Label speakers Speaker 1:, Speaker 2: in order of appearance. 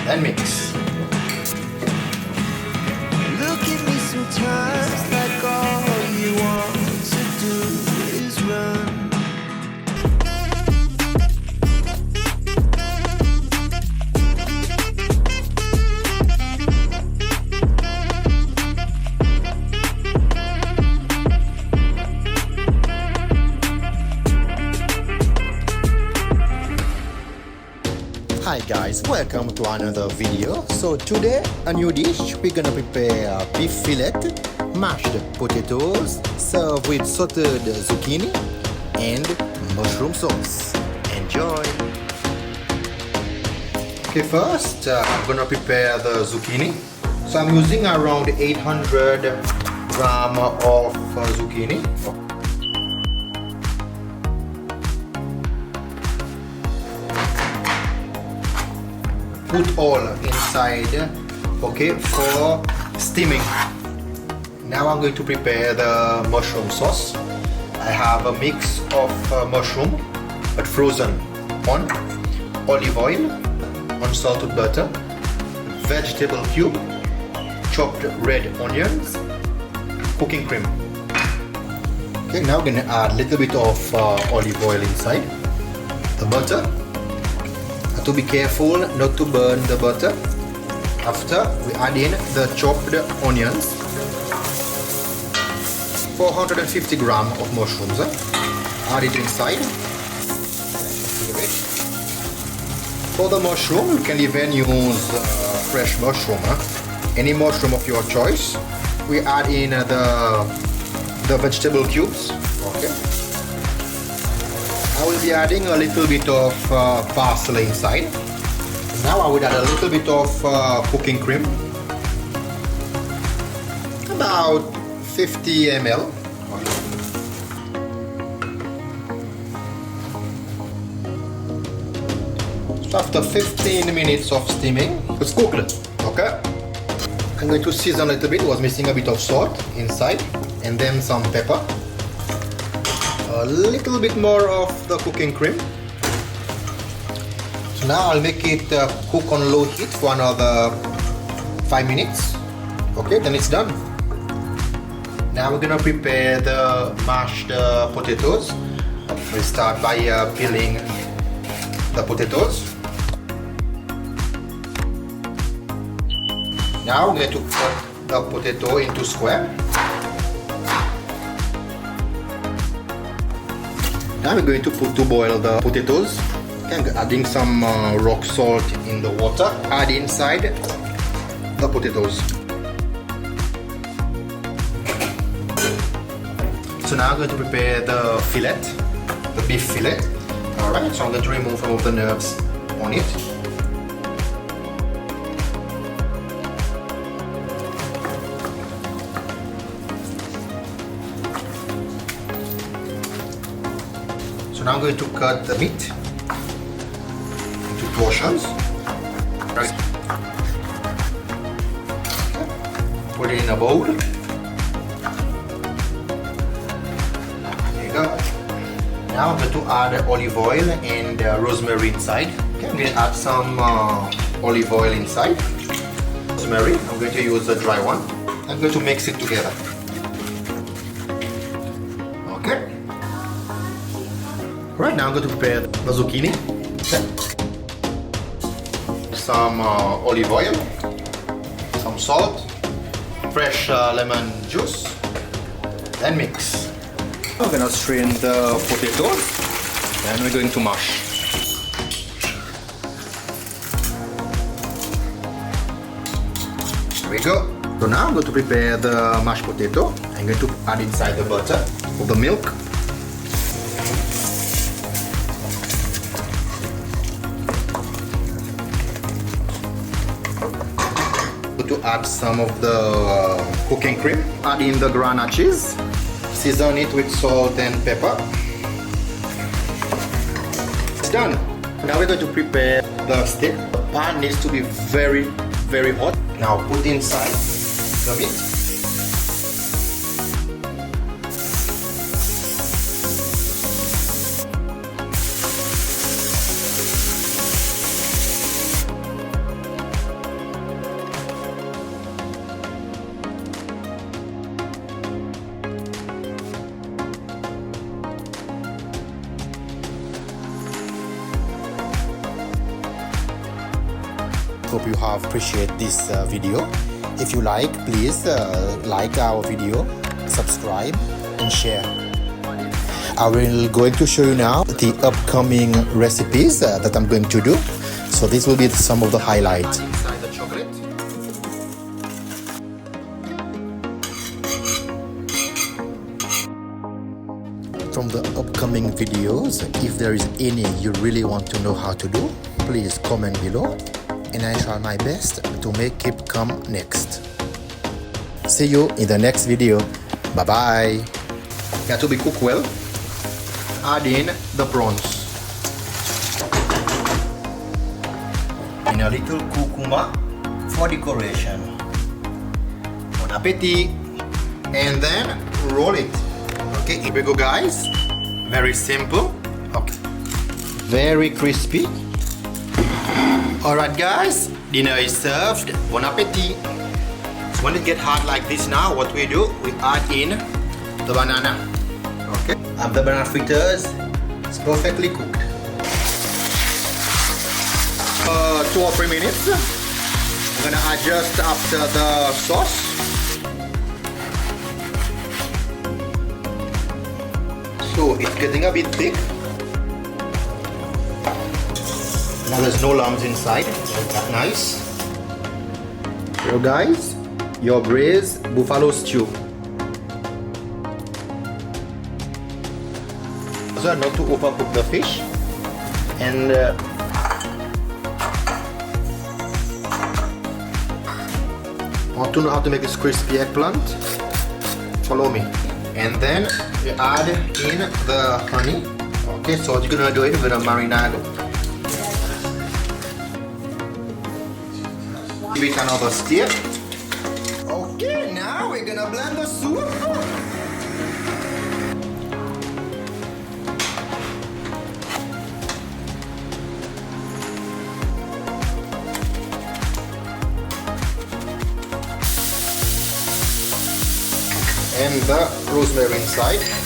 Speaker 1: and mix.
Speaker 2: Look at me sometimes like all you want to do is run.
Speaker 1: Hi guys, welcome to another video. So today a new dish. We're gonna prepare beef fillet, mashed potatoes, served with sauteed zucchini and mushroom sauce. Enjoy! Okay, first I'm gonna prepare the zucchini. So I'm using around 800 gram of zucchini. Put all inside, okay, for steaming. Now I'm going to prepare the mushroom sauce. I have a mix of mushroom, but frozen, on olive oil, unsalted butter, vegetable cube, chopped red onions, cooking cream. Okay, now I'm going to add a little bit of olive oil inside, the butter. To be careful not to burn the butter. After we add in the chopped onions, 450 gram of mushrooms. Add it inside. For the mushroom, you can even use fresh mushroom, any mushroom of your choice. We add in the vegetable cubes. Okay. I will be adding a little bit of parsley inside. Now I will add a little bit of cooking cream, about 50 ml. So after 15 minutes of steaming, it's cooked. Okay. I'm going to season a little bit. Was missing a bit of salt inside, and then some pepper. A little bit more of the cooking cream. So now I'll make it cook on low heat for another 5 minutes. Okay, then it's done. Now we're gonna prepare the mashed potatoes. We'll start by peeling the potatoes. Now we're going to cut the potato into square. Now we're going to put to boil the potatoes. Okay, adding some rock salt in the water. Add inside the potatoes. So now I'm going to prepare the fillet, the beef fillet. Alright, so I'm going to remove some of the nerves on it. So now I'm going to cut the meat into portions. Right. Put it in a bowl. There you go. Now I'm going to add olive oil and rosemary inside. Okay, I'm going to add some olive oil inside. Rosemary, I'm going to use the dry one. I'm going to mix it together. Okay. Right now I'm going to prepare the zucchini. Okay. Some olive oil, some salt, fresh lemon juice, and mix. I'm going to strain the potatoes and we're going to mash. There we go. So now I'm going to prepare the mashed potato. I'm going to add inside the butter or the milk. To add some of the cooking cream, add in the grana cheese, season it with salt and pepper. It's done. Now we're going to prepare the steak. The pan needs to be very, very hot. Now put inside the meat. Hope you have appreciated this video. If you like, please like our video, subscribe and share. I will going to show you now the upcoming recipes that I'm going to do. So this will be some of the highlights. Inside the chocolate. From the upcoming videos, if there is any you really want to know how to do, please comment below and I try my best to make it come next. See you in the next video. Bye bye. Got to be cooked well. Add in the prawns and a little curcuma for decoration. Bon appetit. And then roll it. Okay, here we go guys. Very simple. Okay. Very crispy. Alright guys, dinner is served. Bon appetit. So when it gets hot like this now, what we do, we add in the banana. Okay. Have the banana fritters. It's perfectly cooked. 2 or 3 minutes. I'm gonna adjust after the sauce. So it's getting a bit thick. Now there's no lumps inside. That's nice. So guys, your braised buffalo stew. So not to overcook the fish. And want to know how to make this crispy eggplant? Follow me. And then you add in the honey. Okay, so what you're gonna do is you're gonna marinate. Give it another stir. Okay, now we're gonna blend the soup. And the rosemary inside.